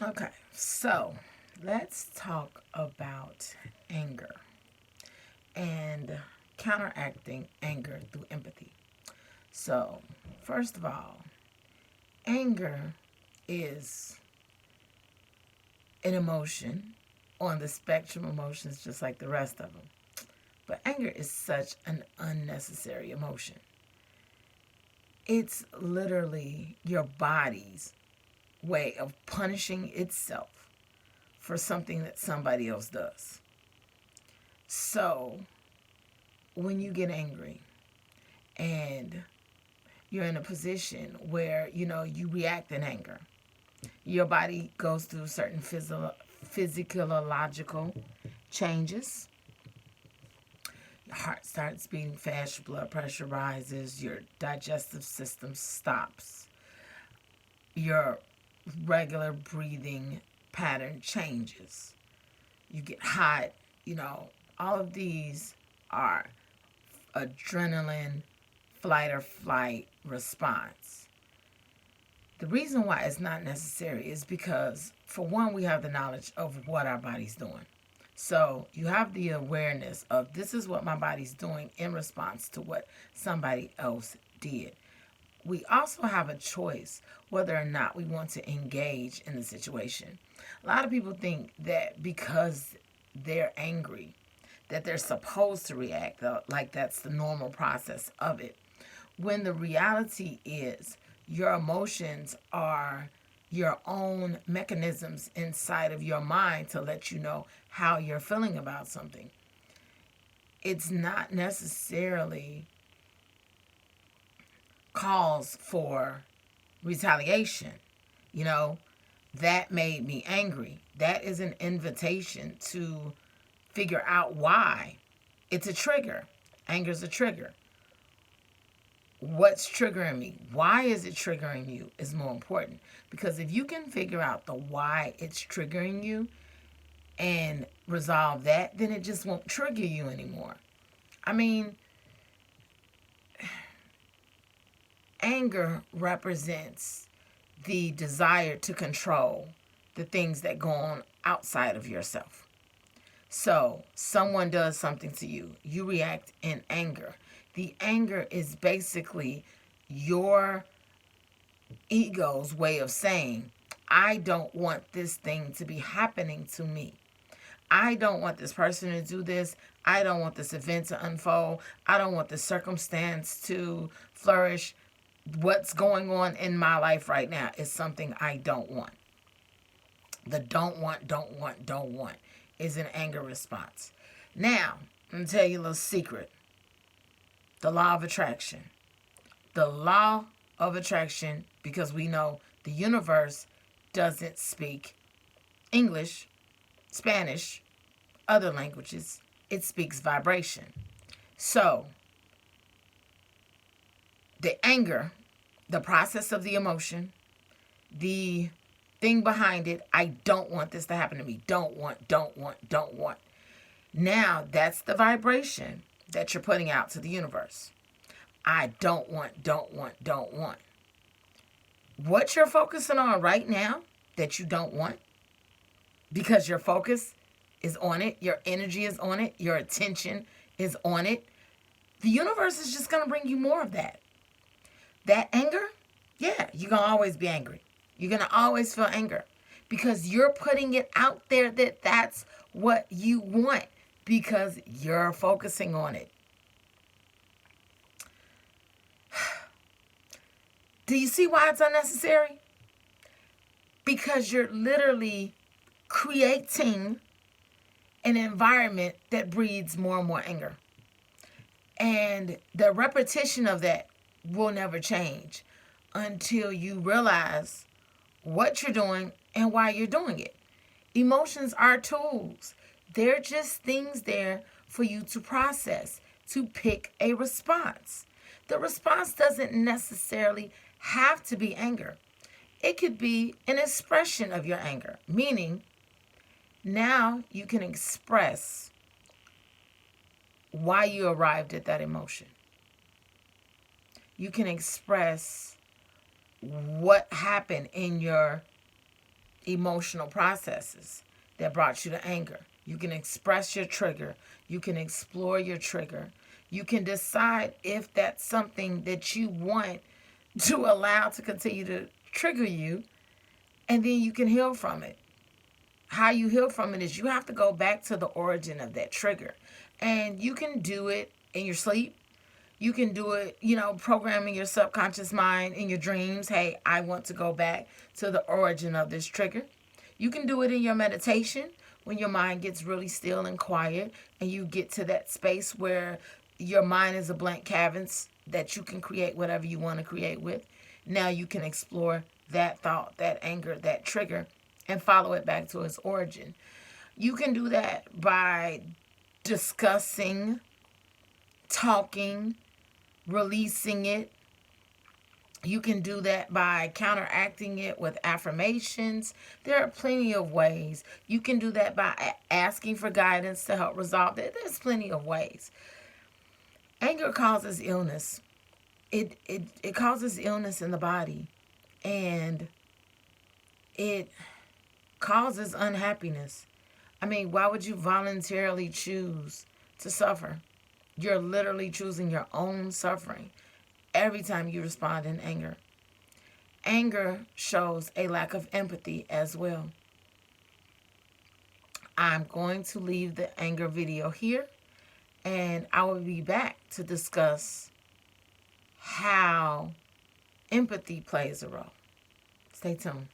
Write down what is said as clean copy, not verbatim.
Okay, so let's talk about anger and counteracting anger through empathy. So, first of all, anger is an emotion on the spectrum of emotions just like the rest of them. But anger is such an unnecessary emotion. It's literally your body's way of punishing itself for something that somebody else does. So, when you get angry and you're in a position where, you react in anger, your body goes through certain physiological changes. Your heart starts beating fast, your blood pressure rises, your digestive system stops, your regular breathing pattern changes, you get hot, all of these are adrenaline flight or flight response. The reason why it's not necessary is because, for one, we have the knowledge of what our body's doing. So you have the awareness of, this is what my body's doing in response to what somebody else did. We also have a choice whether or not we want to engage in the situation. A lot of people think that because they're angry, that they're supposed to react, like that's the normal process of it. When the reality is, your emotions are your own mechanisms inside of your mind to let you know how you're feeling about something. It's not necessarily cause for retaliation. That made me angry. That is an invitation to figure out why. It's a trigger. Anger's a trigger. What's triggering me? Why is it triggering you is more important. Because if you can figure out the why it's triggering you and resolve that, then it just won't trigger you anymore. I mean, anger represents the desire to control the things that go on outside of yourself. So, someone does something to you, you react in anger. The anger is basically your ego's way of saying, I don't want this thing to be happening to me. I don't want this person to do this. I don't want this event to unfold. I don't want this circumstance to flourish. What's going on in my life right now is something I don't want. The don't want is an anger response. Now, I'm going to tell you a little secret. The law of attraction. The law of attraction, because we know the universe doesn't speak English, Spanish, other languages. It speaks vibration. So, the anger, the process of the emotion, the thing behind it, I don't want this to happen to me. Don't want. Now, that's the vibration that you're putting out to the universe. I don't want. What you're focusing on right now that you don't want, because your focus is on it, your energy is on it, your attention is on it, the universe is just going to bring you more of that. That anger, yeah, you're going to always be angry. You're going to always feel anger because you're putting it out there that that's what you want because you're focusing on it. Do you see why it's unnecessary? Because you're literally creating an environment that breeds more and more anger. And the repetition of that will never change until you realize what you're doing and why you're doing it. Emotions are tools. They're just things there for you to process, to pick a response. The response doesn't necessarily have to be anger. It could be an expression of your anger, meaning now you can express why you arrived at that emotion. You can express what happened in your emotional processes that brought you to anger. You can express your trigger. You can explore your trigger. You can decide if that's something that you want to allow to continue to trigger you, and then you can heal from it. How you heal from it is you have to go back to the origin of that trigger. And you can do it in your sleep. You can do it, programming your subconscious mind in your dreams. Hey, I want to go back to the origin of this trigger. You can do it in your meditation when your mind gets really still and quiet and you get to that space where your mind is a blank canvas that you can create whatever you want to create with. Now you can explore that thought, that anger, that trigger, and follow it back to its origin. You can do that by discussing, talking, releasing it. You can do that by counteracting it with affirmations. There are plenty of ways. You can do that by asking for guidance to help resolve it. There's plenty of ways. Anger causes illness. It causes illness in the body, and it causes unhappiness. I mean, why would you voluntarily choose to suffer? You're literally choosing your own suffering every time you respond in anger. Anger shows a lack of empathy as well. I'm going to leave the anger video here, and I will be back to discuss how empathy plays a role. Stay tuned.